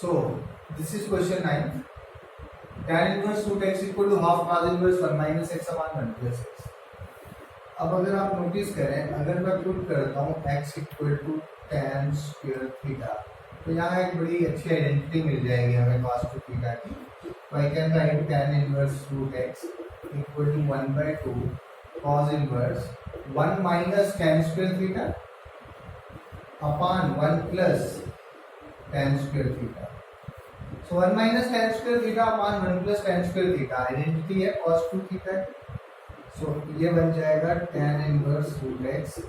So this is question 9. Tan inverse root x equal to half cos inverse 1 minus x upon 1 plus x. अब अगर आप notice करें, अगर मैं put करता हूँ x equal to tan square theta, तो यहाँ एक बड़ी अच्छी आइडेंटिटी मिल जाएगी हमें cos टू थीटा की. तो I can write tan inverse root x equal to 1/2 cos inverse 1 minus tan square theta upon 1 plus tan square theta. So 1 minus tan square theta upon 1 plus tan square theta identity है cos 2 theta. So ये बन जाएगा tan inverse root x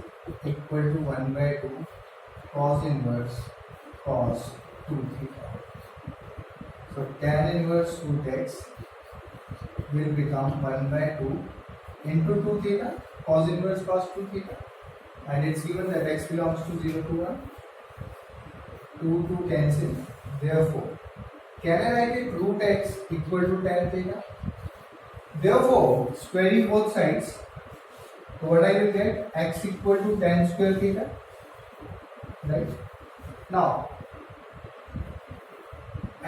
equal to 1/2 cos inverse cos 2 theta. So tan inverse root x will become 1/2 into 2 theta cos inverse cos 2 theta, and it's given that x belongs to 0 to 1. 2 cancel. Therefore can I write it root x equal to tan theta? Therefore, squaring both sides, so what I will get? X equal to tan square theta. Right? Now,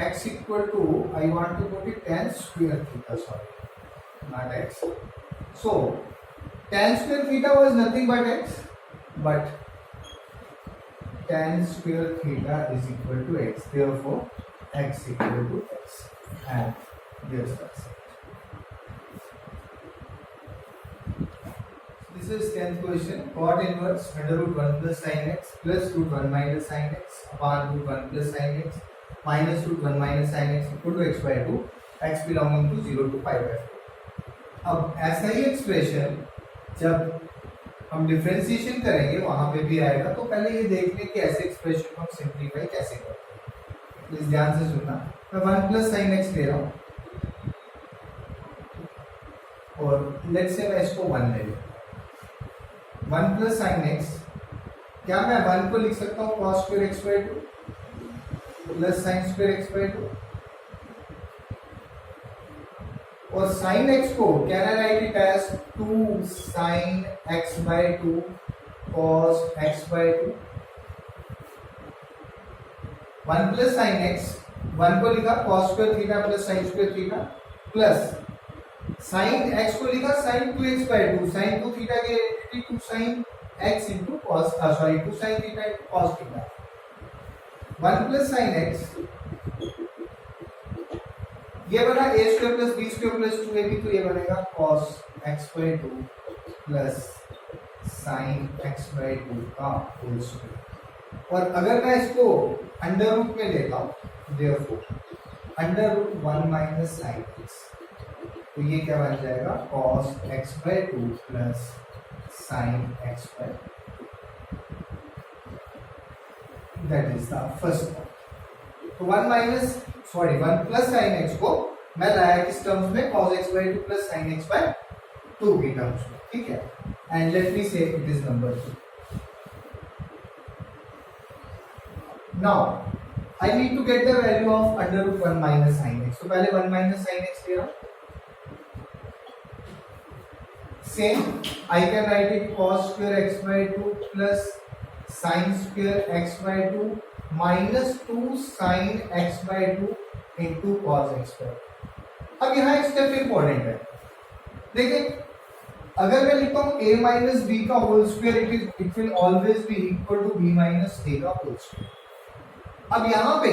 x equal to, I want to put it tan square theta, sorry, not x. So, tan square theta was nothing but x, but tan square theta is equal to x. Therefore, x equal to x, and this is. This is 10th question. Cot inverse under root 1 plus sin x plus root 1 minus sin x upon root 1 plus sin x minus root 1 minus sin x equal to x by 2, x belonging to 0 to pi by 4. अब ऐसा ही expression जब हम differentiation करेंगे वहां पे भी आएगा. तो पहले ये देख लें कि ऐसे एक्सप्रेशन को हम सिंप्लीफाई कैसे करते हैं. प्लीज ध्यान से सुनना. मैं 1 प्लस साइन एक्स ले रहा हूं और लेट्स से मैं इसको 1 ले लेता हूं. 1 प्लस साइन एक्स, क्या मैं 1 को लिख सकता हूं cos square X by 2 plus sine square X by 2, और साइन एक्स को can I write it as 2 sine X by 2 cos X by 2. 1 plus sine X, 1 को लिखा cos square theta plus sine square theta, plus sine X को लिखा sine 2x by 2, sine 2 theta की identity 2 sine X into cos, sorry 2 sine theta into cos theta. 1 plus sine x, ये बना a square plus b square plus 2ab, तो ये बनेगा cos x by 2 plus sine x by 2 का whole square. और अगर मैं इसको अंडर रूट में लेता हूं, therefore under root 1 minus sine x, तो ये क्या बन जाएगा cos x by 2 plus sine x by 2. That is the first point. तो 1 प्लस साइन एक्स को मैं लाया किस टर्म्स में, cos x by 2 plus sine x by 2 की टर्म्स में. ठीक है, एंड लेट मी से it is number 2. Now, I need to get the value of under root 1 minus sin x. तो पहले 1 minus sin x ले रहा हूँ. Same, I can write it cos square x by 2 plus sin square x by 2 minus 2 sin x by 2 into cos x by 2. अब यहाँ एक step important है. देखिए, अगर मैं लिखता हूँ a minus b का whole square, it will always be equal to b minus a का होल स्क्वायर. अब यहाँ पे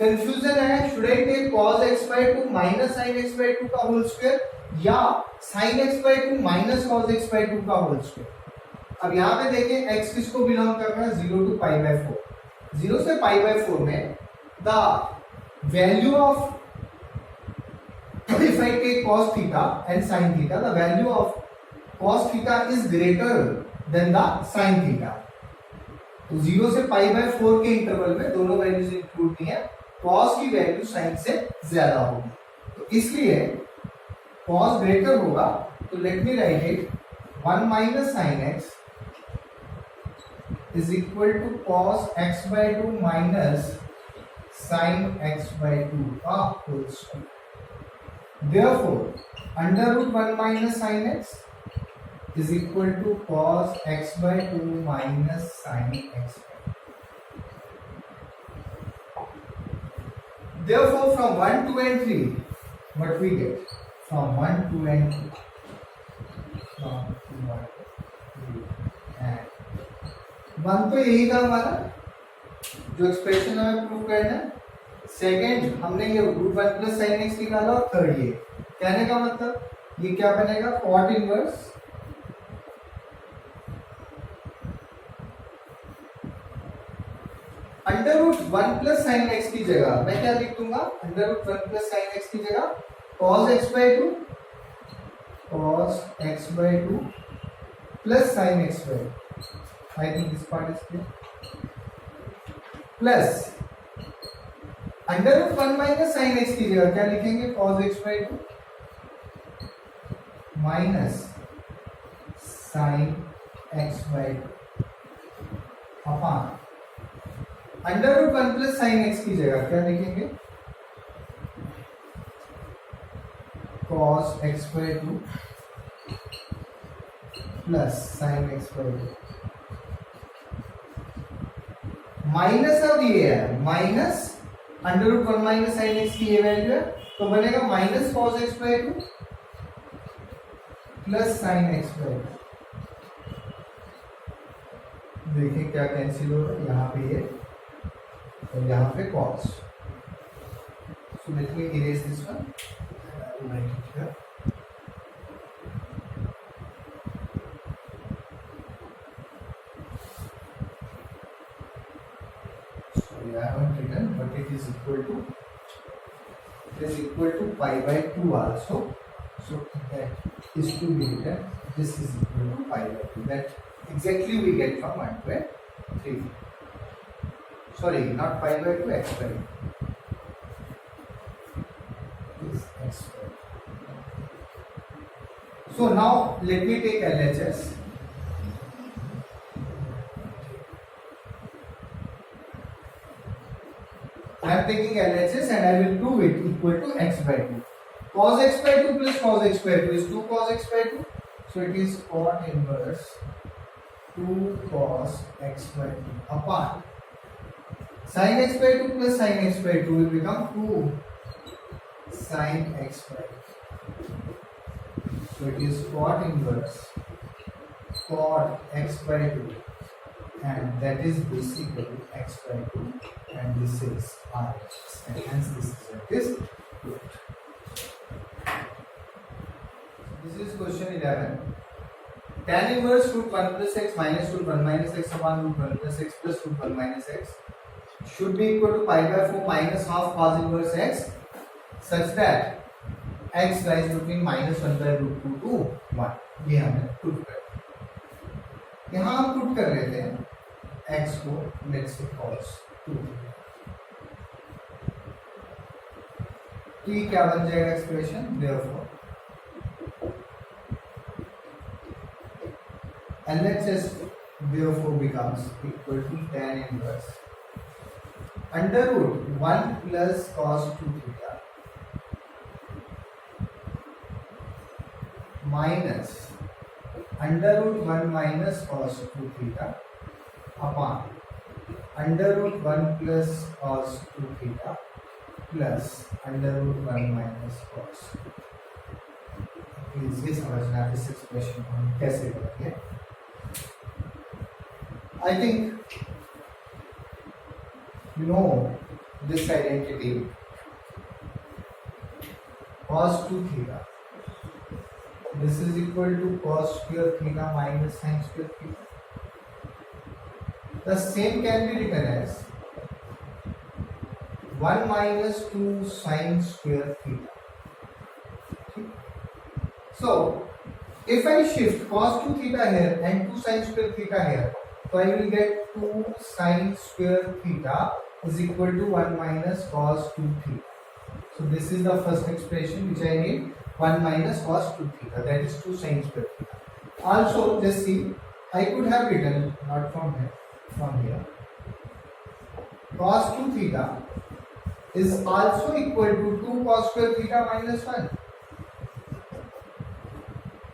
कंफ्यूजन है, should I take cos x by 2 minus sin x by 2 का होल स्क्वायर या sin x by 2 minus cos x by 2 का whole square. अब यहाँ पे देखें x किसको बिलोंग कर रहा है, 0 to pi by 4. 0 से pi by 4 में the value of, if I take cos theta and sin theta, the value of cos theta is greater than the sin theta. तो 0 से पाई बाय 4 के इंटरवल में दोनों वैल्यूज इंक्लूड नहीं है, cos की वैल्यू sin से ज्यादा होगी. तो इसलिए cos ग्रेटर होगा, तो let me write it 1 minus sine x is equal to cos x by 2 minus sin x by 2 का whole square. Therefore under root 1 minus sin x is equal to cos x by 2 minus sin x by 2. Therefore, from 1, 2 and 3, what we get? From 1, 2 and 3. From 1, 2 and 1 तो यही था हमारा जो expression हमें prove करना है. Second हमने ये रूट 1 प्लस साइन एक्स निकाला और थर्ड ये. कहने का मतलब ये क्या बनेगा? Cot inverse under root 1 plus sine x की जगह मैं क्या लिख दूंगा? Under root 1 plus sine x की जगह cos x by 2 cos x by 2 plus sin x by 2. I think this part is clear. Plus under root 1 minus sine x की जगह क्या लिखेंगे? cos x by 2 minus sine x by 2 upon under root 1 plus sine x की जगह क्या लिखेंगे? cos x by 2 plus sin x by 2 minus. अब ये है minus under root 1 minus sine x की ये वैल्यू है तो बनेगा minus cos x by 2 plus sin x by 2. देखिए क्या कैंसिल हो रहा है यहाँ पे ये और यहाँ पे cos. So let me erase this one. I will write it here. Sorry, I haven't written, but it is equal to pi by 2 also. So that is to be written. This is equal to pi by 2. That exactly we get from 1 to 3. Sorry, not pi by 2, x by 2. This x by 2. So now let me take LHS. I am taking LHS and I will prove it equal to x by 2. Cos x by 2 plus cos x by 2 is 2 cos x by 2. So it is cot inverse 2 cos x by 2 upon sin x by 2 plus sin x by 2 will become 2 sin x by 2. So it is cot inverse cot x by 2 and that is basically x by 2 and this is RHS and hence this result is good. This is question 11. Tan inverse root 1 plus x minus root 1 minus x upon root 1 plus x plus root 1 minus x should be equal to pi by 4 minus half cos inverse x such that x lies between minus 1 by root 2 to 1. ये हमने prove कर यहाँ हम prove कर रहे थे x को let's say cos 2. तो ये क्या बन जाएगा expression? Therefore LHS therefore becomes equal to tan inverse under root 1 plus cos 2 theta minus under root 1 minus cos 2 theta upon under root 1 plus cos 2 theta plus under root 1 minus cos. Please ये समझना इस expression को हम कैसे करेंगे. I think you know this identity cos 2 theta. This is equal to cos square theta minus sin square theta. The same can be written as 1 minus 2 sin square theta. So if I shift cos 2 theta here and 2 sin square theta here, so I will get 2 sin square theta is equal to 1 minus cos 2 theta. So this is the first expression which I need, 1 minus cos 2 theta, that is 2 sin square theta. Also just see, I could have written not from here, from here. Cos 2 theta is also equal to 2 cos square theta minus 1.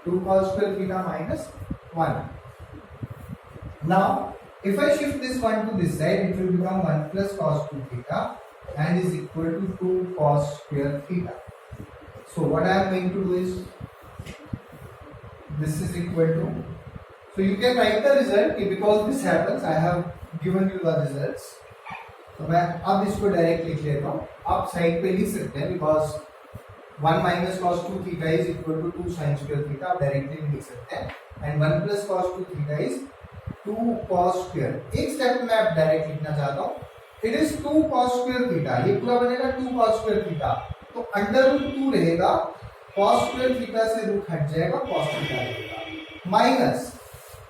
2 cos square theta minus 1. Now, if I shift this 1 to this side, it will become 1 plus cos 2 theta and is equal to 2 cos square theta. So what I am going to do is this is equal to, so you can write the result because this happens. I have given you the results. तो मैं अब इसको direct लिख लेता हूँ. आप side पे लिख सकते हैं because 1 minus cos 2 theta is equal to 2 sine square theta. आप डायरेक्टली लिख सकते हैं. And 1 plus cos 2 theta is 2 cos square. एक स्टेप में आप डायरेक्ट लिखना चाहता हूँ. It is 2 cos square theta. ये पूरा बनेगा 2 कॉस स्क्वायर थीटा. तो अंडर रूट 2 रहेगा, कॉस स्क्वायर थीटा से रूट हट जाएगा, कॉस थीटा रहेगा. माइनस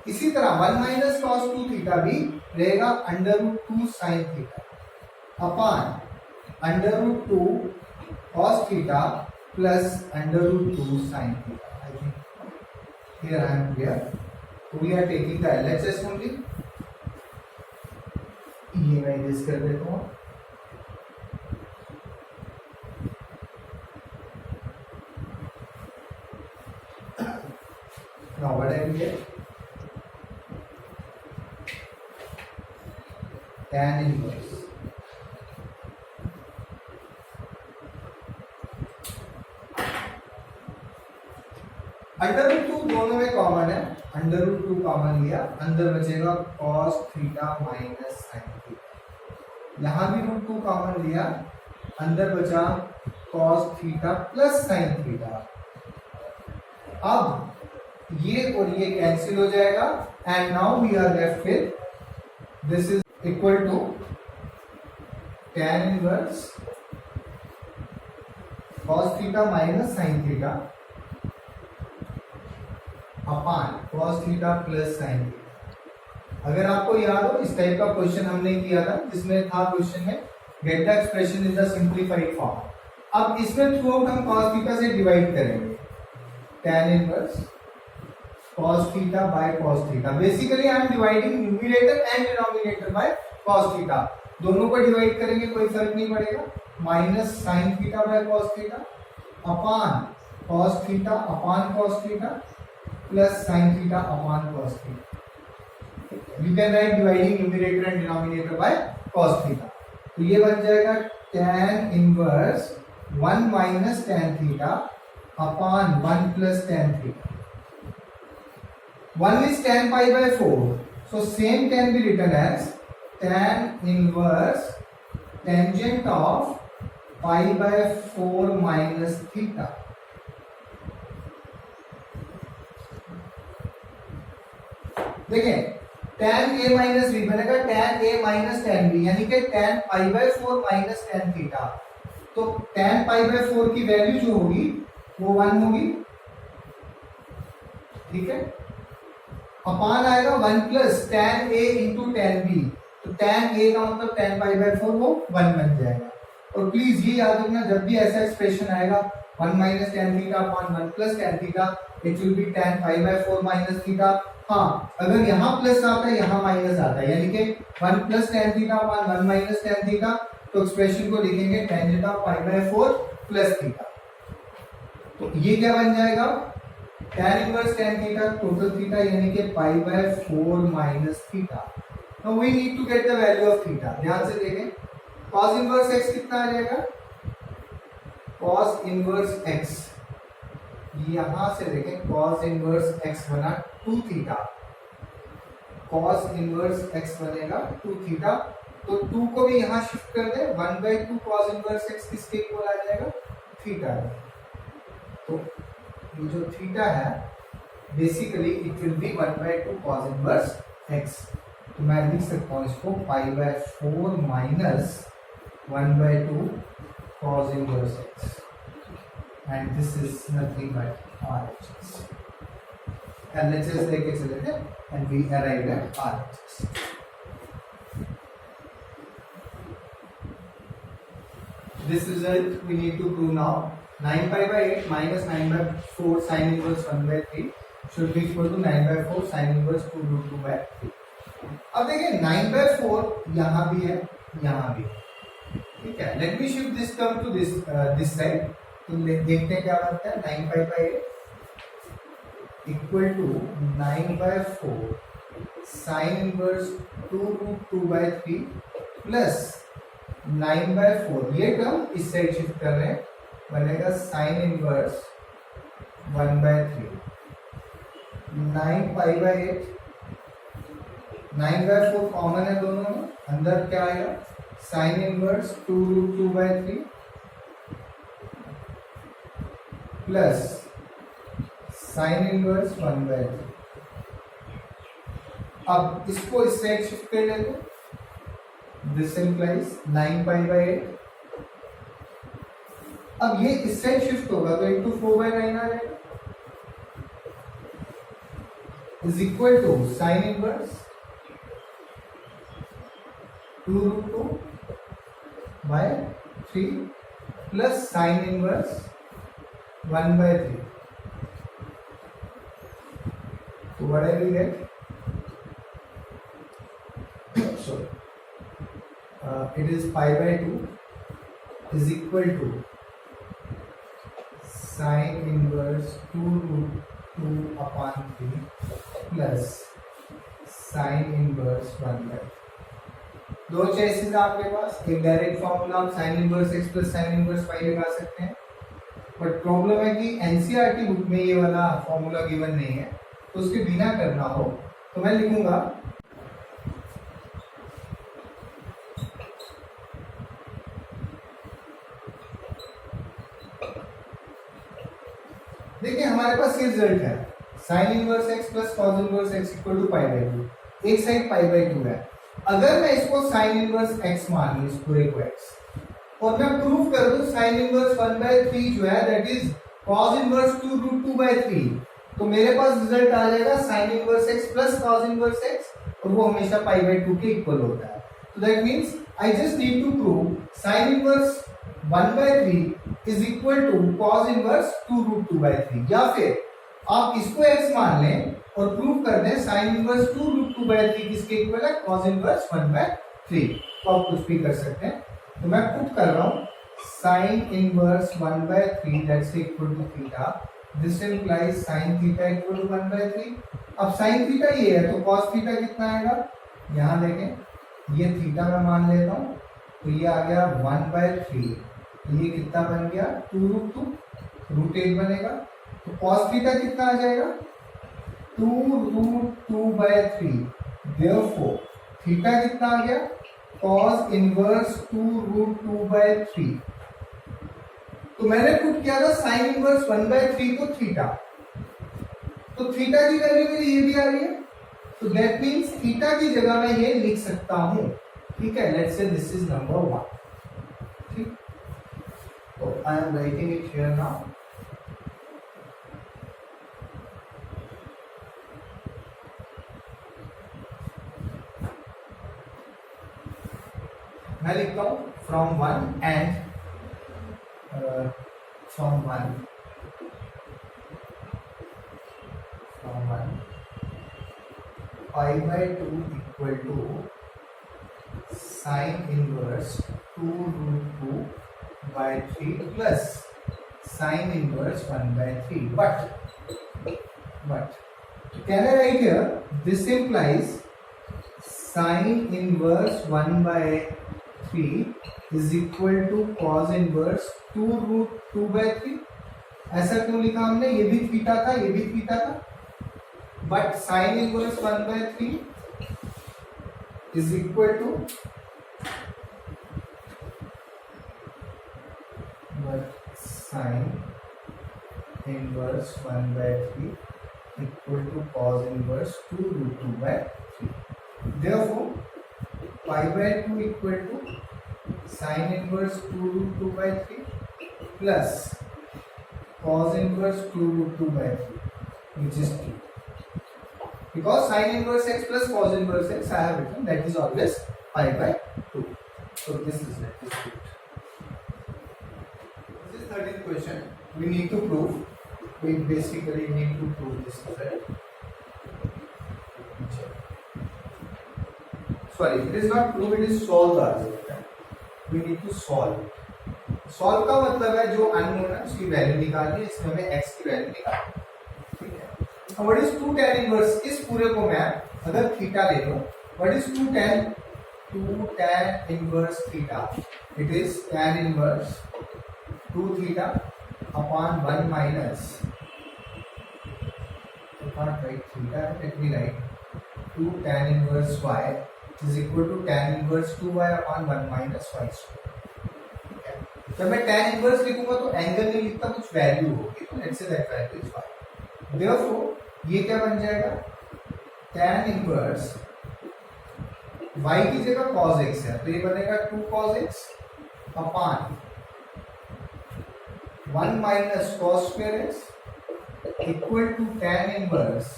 इसी तरह 1 माइनस कॉस 2 थीटा भी रहेगा under root 2 sine theta upon under root 2 cos theta plus under root 2 sin theta. I think here I am clear. So we are taking the LHS only. ये मैं erase कर देता हूँ. Now what I will get? Tan inverse. Under root 2 दोनों में common है. Under root 2 common लिया, अंदर बचेगा cos theta minus sine theta. यहां भी रूट 2 कॉमन लिया, अंदर बचा cos theta plus sine theta. अब ये और ये कैंसिल हो जाएगा and now we are left with this is equal to tan inverse cos theta minus sine theta upon cos theta plus sine theta. अगर आपको याद हो इस टाइप का क्वेश्चन हमने किया था जिसमें था क्वेश्चन में get the expression in the simplified form. अब इसमें थ्रू आउट हम cos थीटा से डिवाइड करेंगे. tan inverse cos theta by cos theta. Basically I am dividing numerator and denominator by cos theta. दोनों को डिवाइड करेंगे कोई फर्क नहीं पड़ेगा. Minus sine theta by cos theta upon cos theta upon cos theta plus sin theta upon cos theta. You can write dividing numerator and denominator by cos theta. तो ये बन जाएगा tan inverse 1 minus tan theta upon 1 plus tan theta. 1 is tan pi by 4. So same can be written as tan inverse tangent of pi by 4 minus theta. देखिए tan a minus B बनेगा tan a minus tan b यानी कि tan pi by 4 minus tan theta. तो tan pi by 4 की value जो होगी वो 1 होगी. ठीक है. अपान आएगा 1 plus tan a into tan b. तो tan a का मतलब tan पाई बाय 4 वो 1 बन जाएगा. और प्लीज ये याद रखना जब भी ऐसा एक्सप्रेशन आएगा 1 minus tan theta upon 1 plus tan theta it will be tan pi by 4 minus theta. हाँ अगर यहाँ प्लस आता है यहाँ माइनस आता है यानी कि 1 plus tan theta upon 1 minus tan theta. तो एक्सप्रेशन को लिखेंगे tangent of pi by 4 plus theta. तो ये क्या बन जाएगा tan inverse tan theta total theta यानी कि pi by 4 minus theta. Now we need to get the value of theta. ध्यान से देखें cos इनवर्स x कितना आ जाएगा. cos इनवर्स x यहां से देखें cos इनवर्स x बना 2 थीटा. cos इनवर्स x बनेगा 2 थीटा. तो 2 को भी यहां शिफ्ट कर दे 1/2 cos इनवर्स x किसके इक्वल आ जाएगा थीटा. तो ये जो थीटा है basically it will be 1/2 cos inverse x. तो मैं लिख सकता हूं इसको पाई by 4 minus 1/2 cos inverse x. And this is nothing but RHS. LHS लेके चले थे and we arrived at RHS. This result we need to prove now. 9 pi by 8 minus 9 by 4 sin inverse 1/3 should be equal to 9 by 4 sin inverse 2 root 2 by 3. अब देखिए 9 by 4 यहाँ भी है यहाँ भी. ठीक है. Let me shift this term to this side. तो देखते हैं क्या बनता है. 9 pi by 8 equal to 9 by 4 sine inverse 2 root 2 by 3 plus 9/4, ये टर्म इस साइड शिफ्ट कर रहे हैं, बनेगा साइन इनवर्स 1/3। 9π/8, 9/4 कॉमन है दोनों में, अंदर क्या आएगा sign inverse 2√2/3 plus sine inverse 1/3। अब इसको इस साइड शिफ्ट कर लेते, दिस इंप्लाइज 9π/8। अब ये इस साइड शिफ्ट होगा तो इंटू 4/9 आ जाएगा, is equal to sine inverse 2√2/3 plus sine inverse 1/3. So what I will get? So it is pi/2 is equal to sin inverse 2√2/3 plus sin inverse 1/3. दो चॉइसेस आपके पास, एक डायरेक्ट फॉर्मूला आप sin inverse x plus sin inverse y लगा सकते हैं, but problem है कि NCERT book में ये वाला फॉर्मूला गिवन नहीं है, तो उसके बिना करना हो तो मैं लिखूंगा देखिए हमारे पास ये रिजल्ट है sin inverse x plus cos inverse x equal to pi/2, एक साइड pi/2 है। अगर मैं इसको sin इनवर्स x मान लूं, इस पूरे को x, और मैं प्रूव कर दूं sin इनवर्स 1/3 जो है दैट इज cos इनवर्स 2√2/3, तो मेरे पास रिजल्ट आ जाएगा sin inverse x plus cos inverse x, और वो हमेशा pi/2 के इक्वल होता है। तो that means I just need to prove sin inverse 1/3 is equal to cos inverse 2√2/3, या फिर आप इसको x मान लें और प्रूव कर दें sin इनवर्स 2√2/3 किसके इक्वल है, cos इनवर्स 1/3, तो आप कुछ भी कर सकते हैं। तो मैं पुट कर रहा हूं sin inverse 1/3 that's equal to theta, this implies sin theta equal to 1/3। अब sin थीटा ये है तो cos थीटा कितना आएगा, यहां देखें ये थीटा मैं मान लेता हूं, तो ये आ गया 1/3, ये कितना बन गया 2√2, √8 बनेगा, तो cos थीटा कितना आ जाएगा 2√2/3, देयरफॉर थीटा कितना आ गया cos इनवर्स 2√2/3। तो मैंने पुट किया था sin इनवर्स 1/3 को थीटा, तो थीटा की वैल्यू मेरी ये भी आ रही है, तो दैट मींस थीटा की जगह मैं ये लिख सकता हूं, ठीक है, let's say this is number 1, ठीक, तो I am writing it here now. मैं लिखता हूं from 1 and from 1 pi/2 equal to sin inverse 2√2/3 plus sin inverse 1/3, but can I write here this implies sin inverse 1/3 is equal to cos inverse 2√2/3। ऐसा क्यों लिखा हमने, ये भी theta था, ये भी थीटा था, but sin inverse 1/3 is equal to sin inverse 1/3 equal to cos inverse 2√2/3, therefore pi/2 equal to sin inverse 2√2/3 plus cos inverse 2√2/3, which is 2, because sin inverse x plus cos inverse x I have written that is always pi/2, so this is it, this is 13th question. We need to prove, we basically need to prove this result. Sorry, it is not prove, it is solve the result. We need to solve. Solve का मतलब है जो unknown है उसकी value निकालनी है, इसमें हमें x की वैल्यू निकालनी है, ठीक है। अब व्हाट इज 2 tan इनवर्स, इस पूरे को मैं अगर थीटा ले लूं, what is 2 tan 2 tan inverse theta. It is tan inverse 2 theta upon 1 minus, I can't write theta, let me write 2 tan inverse y is equal to tan inverse 2y upon 1 minus y square. जब मैं tan inverse लिखूंगा तो angle नहीं लिखता, कुछ value होगी, तो let's say that value is y. Therefore ये क्या बन जाएगा, tan inverse y की जगह cos x है तो ये बनेगा 2 cos x upon 1 minus cos square x equal to tan inverse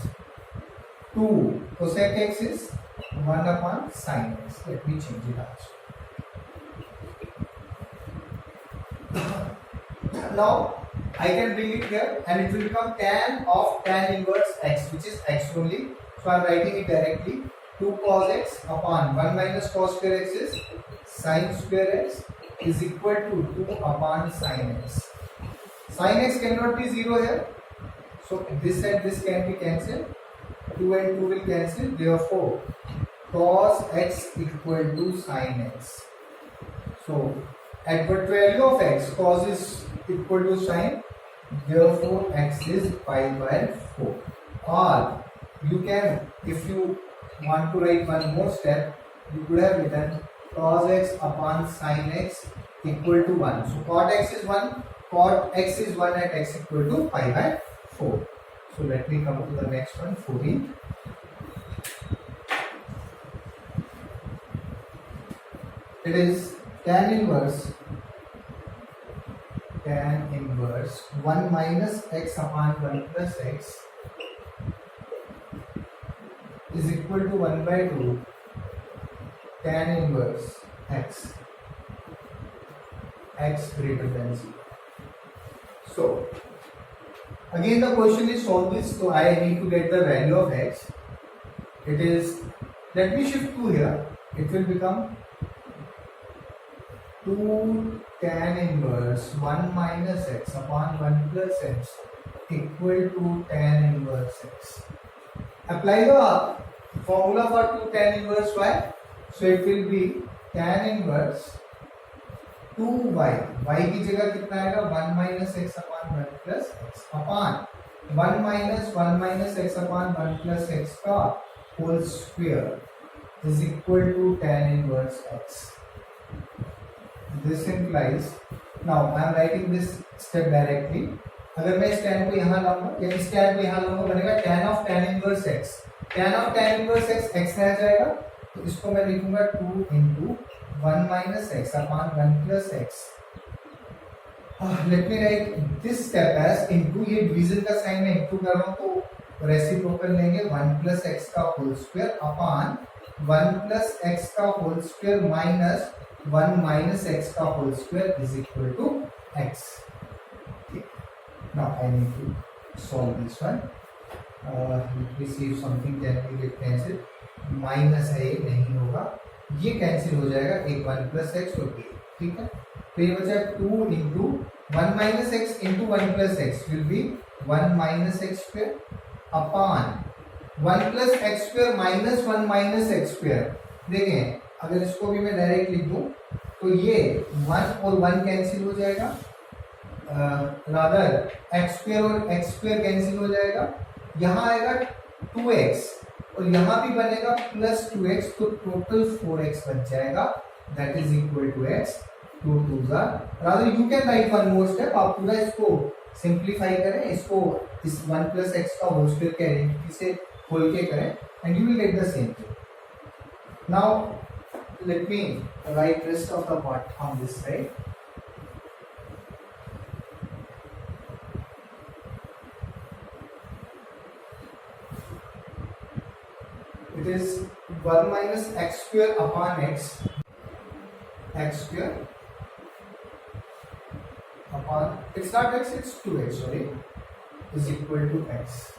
2 cosec x is 1 upon sin x. Let me change it also. Now I can bring it here and it will become tan of tan inverse x, which is x only. So I am writing it directly. 2 cos x upon 1 minus cos square x is sin square x is equal to 2 upon sin x. Sin x cannot be 0 here. So this and this can be cancelled. 2 and 2 will cancel. Therefore, cos x equal to sin x. So at what value of x, cos is equal to sin. Therefore, x is pi by 4. Or you can, if you want to write one more step, you could have written cos x upon sin x equal to 1. So cot x is 1, cot x is 1 at x equal to pi by 4. So let me come to the next one, 14. It is tan inverse 1 minus x upon 1 plus x is equal to 1 by 2 tan inverse x greater than 0. So again the question is solve this, so I need to get the value of x. It is, let me shift 2 here, it will become 2 tan inverse 1 minus x upon 1 plus x equal to tan inverse x. Apply the formula for 2 tan inverse y. So it will be tan inverse 2y. y की जगह कितना आएगा, 1 minus x upon 1 plus x upon 1 minus x upon 1 plus x का whole square is equal to tan inverse x. This implies, now I am writing this step directly. अगर मैं इस tan को यहाँ लाऊंगा या इस tan को यहाँ लाऊंगा, बनेगा tan of tan inverse x. tan of tan inverse x x रह जाएगा, तो इसको मैं लिखूंगा 2 into 1 minus x upon 1 plus x. Let me write this step as into, ये डिवीजन का साइन में into कर रहा हूँ तो रेसिप्रोकल लेंगे 1 plus x का whole square upon 1 plus x का whole square minus 1 minus x का whole square is equal to x. Okay. Now I need to solve this one. Let me see if something can be get cancelled. Minus है, ये नहीं होगा, ये cancel हो जाएगा, एक 1 plus x और ये, ठीक है. तो ये बचा 2 into 1 minus x into 1 plus x will be 1 minus x square upon 1 plus x square minus 1 minus x square. देखें अगर इसको भी मैं डायरेक्ट लिख दूं तो ये 1 और 1 कैंसिल हो जाएगा, रादर x स्क्वायर और x स्क्वायर कैंसिल हो जाएगा, यहाँ आएगा 2x और यहाँ भी बनेगा प्लस 2x, तो टोटल 4x बच जाएगा, that is equal to x. 2 2s rather you can write one more step, आप पूरा इसको सिंप्लीफाई करें, इसको इस 1 प्लस x का होल स्क्वायर के आइडेंटिटी से खोल के करें and you will get the same thing. Now let me write rest of the part on this side. It is 1 minus x square upon x square upon, it's not x, it's 2x, sorry, is equal to x.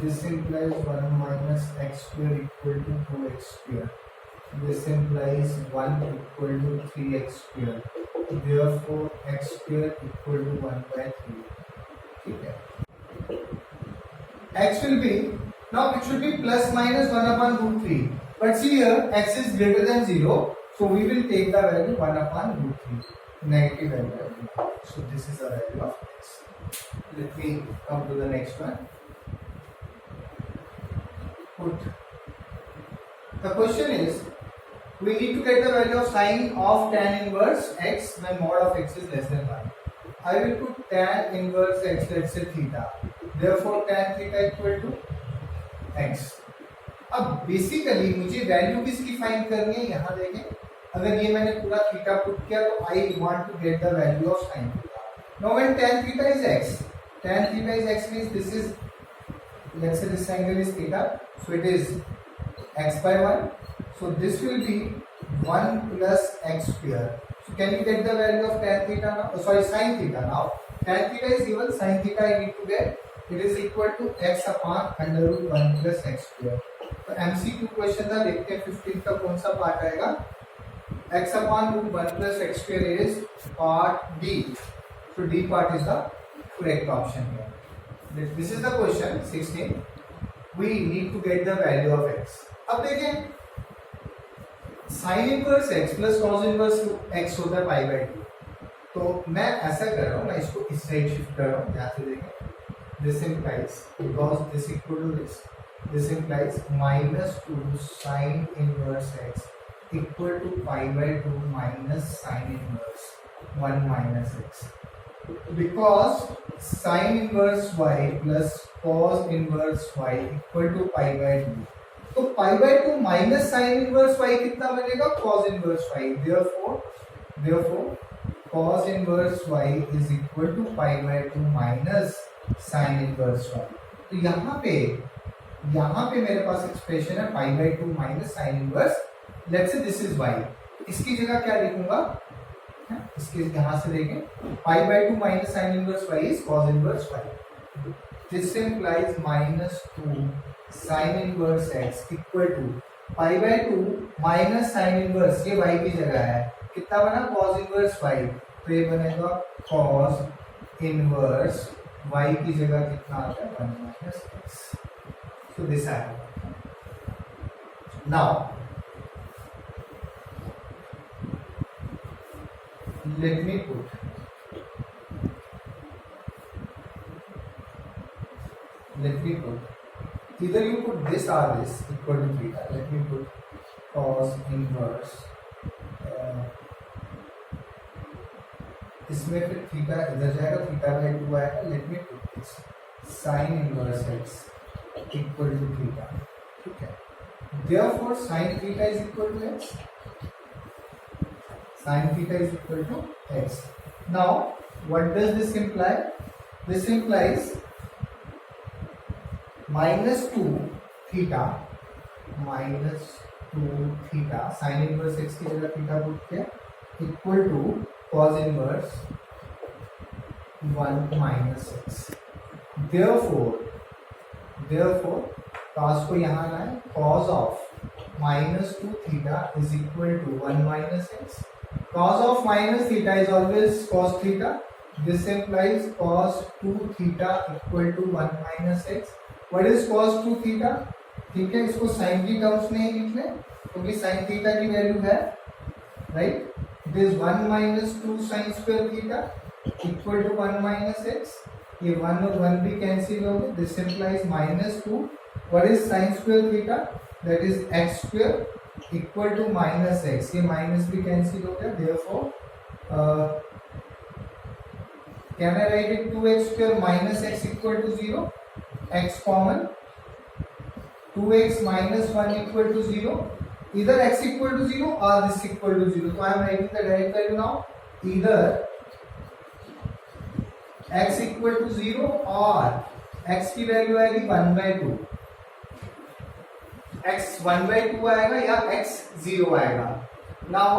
This implies 1 minus x square equal to 2x square. This implies 1 equal to 3x square. Therefore, x square equal to 1 by 3. Okay. X will be, now it should be plus minus 1 upon root 3. But see here, x is greater than 0, so we will take the value 1 upon root 3, negative value. So this is the value of x. Let me come to the next one. Put. The question is, we need to get the value of sine of tan inverse x when mod of x is less than 1. I will put tan inverse x, let's say theta. Therefore tan theta equal to x. अब basically मुझे value किसकी find करनी है, यहाँ देखें, अगर ये मैंने पूरा थीटा पुट किया तो I want to get the value of sine theta. Now when tan theta is x, tan theta is x means this is, let's say this angle is theta, so it is x by 1, so this will be 1 plus x square. So can you get the value of tan theta now? Oh, sorry, sin theta now. Tan theta is given, sin theta I need to get. It is equal to x upon under root 1 plus x square. तो MCQ question था, देखते हैं 15 का कौन सा part आएगा. x upon root 1 plus x square is part D. So D part is the correct option here. This is the question 16. We need to get the value of x. अब देखें, sign inverse x plus cos inverse x होता है pi by 2. तो मैं ऐसा कर रहा हूँ, मैं इसको इस साइड शिफ्ट कर रहा हूँ, ध्यान से देखें. This implies, because this equal to this implies minus 2 sin inverse x equal to pi by 2 minus sin inverse 1 minus x. Because sin inverse y plus cos inverse y equal to pi by 2. तो pi by 2 minus sin inverse y कितना बनेगा, cos inverse y. Therefore cos inverse y is equal to pi by 2 minus sin inverse y. तो यहाँ पे मेरे पास expression है pi by 2 minus sine inverse. Let's say this is y. इसकी जगह क्या लिखूंगा, इसके यहाँ से देखें, pi by 2 minus sine inverse y is cos inverse y. This implies minus 2 sine inverse x equal to pi by 2 minus sine inverse, ये y की जगह है, कितना बना, cos इनवर्स y. तो ये बनेगा cos इनवर्स y की जगह कितना आता है, 1 minus x. So this happened. Now let me put either you put this or this equal to theta. Let me put cos inverse, इसमें फिर थीटा इधर जाएगा, थीटा बाई 2 आएगा. Let me put this sine inverse x equal to theta. ठीक है, therefore sin theta is equal to x. Sin theta is equal to x. Now what does this imply? This implies minus 2 theta sin inverse x की जगह theta put किया equal to cos inverse 1 minus x. Therefore cos को यहाँ लाए, cos of minus 2 theta is equal to 1 minus x. Cos of minus theta is always cos theta. This implies cos 2 theta equal to 1 minus x. What is cos 2 theta? ठीक है, इसको sign की terms में ही लिख लें, क्योंकि sine theta की value है, right. It is 1 minus 2 sin square theta equal to 1 minus x. ये 1 और 1 भी कैंसिल हो गए. This implies minus 2. What is sin square theta? That is x square equal to minus x. ये minus भी cancel हो गया. Therefore, can I write it 2x square minus x equal to 0? X common. 2x minus 1 equal to 0. Either x equal to 0 or this equal to 0. So I am writing the direct value now. Either x equal to 0 or x की value आएगी 1 by 2. x 1 by 2 आएगा या x 0 आएगा. Now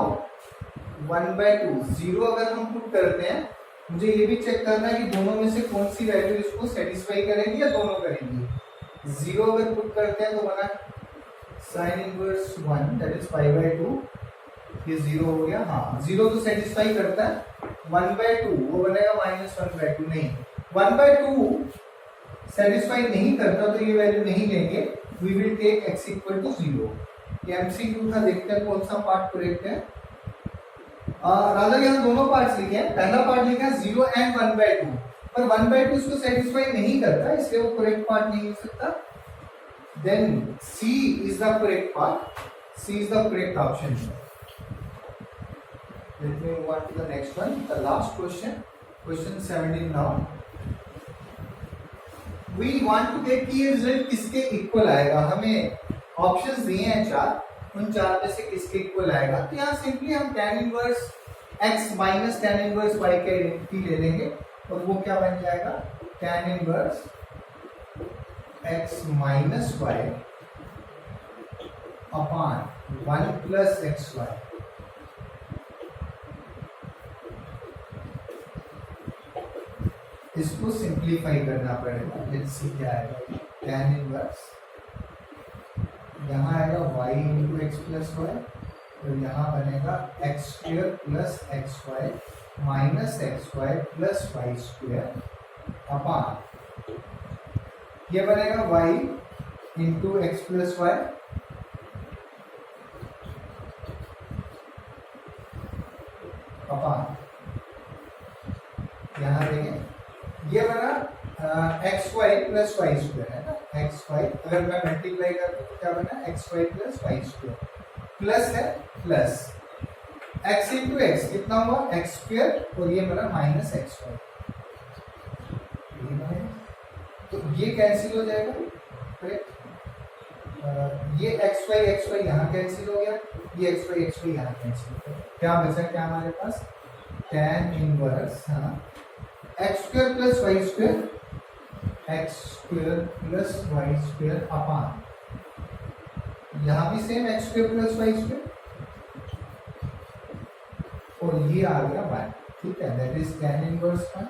1 by 2 0 अगर हम put करते हैं, मुझे ये भी चेक करना है कि दोनों में से कौन सी वैल्यू इसको सेटिस्फाई करेगी या दोनों करेंगी. 0 अगर पुट करते हैं तो बना sin inverse 1 that is pi by 2, ये 0 हो गया. हाँ, 0 तो सेटिस्फाई करता है. 1 by 2 वो बनेगा minus 1 by 2. नहीं, 1 by 2 सेटिस्फाई नहीं करता तो ये वैल्यू नहीं लेंगे. We will take x equal to 0. ये MCQ था, देखते हैं कौन सा पार्ट करेक्ट है। राजा यहाँ दोनों पार्ट लिखे हैं, पहला पार्ट लिखा है 0 and 1/2, पर 1/2 इसको सेटिस्फाई नहीं करता, इसलिए वो करेक्ट पार्ट नहीं हो सकता। Then C is the correct part, C is the correct option. Let me move on to the next one, the last question, question 17 now. We want to get कि ये result किसके equal आएगा, हमें options दिए हैं 4, उन 4 में से किसके इक्वल आएगा। तो यहाँ सिंपली हम tan inverse x minus tan inverse y का आइडेंटिटी ले लेंगे और वो क्या बन जाएगा, tan inverse x minus y upon 1 plus xy। इसको सिंप्लीफाई करना पड़ेगा, लेट्स सी क्या आएगा, tan इनवर्स यहाँ आएगा y into x plus y और यहाँ बनेगा x square plus x y minus x y plus y square upon ये बनेगा y into x plus y upon यहाँ देखें ये बना x y plus y square है ना, एक्स वाई अगर मैं मल्टीप्लाई कर दूं तो क्या बना, x y plus y square plus है प्लस एक्स इंटू एक्स कितना हुआ, एक्स स्क्वायर और ये बना माइनस एक्स वाई, तो ये कैंसिल हो जाएगा, करेक्ट। ये एक्स वाई यहाँ कैंसिल हो गया, ये एक्स वाई यहाँ कैंसिल हो गया, क्या बचा, क्या हमारे पास tan inverse x square plus y square, x square plus y square upon यहाँ भी same x square plus y square और ये आ गया 1, ठीक है, दैट इज tan इनवर्स 1।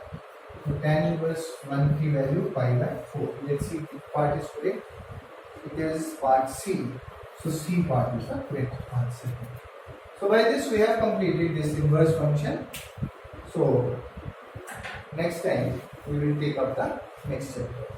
तो tan इनवर्स 1 की value π/4। Let's see part is correct, it is part C, so C part is the correct answer. So by this we have completed this inverse function. So next time we will take up the next chapter.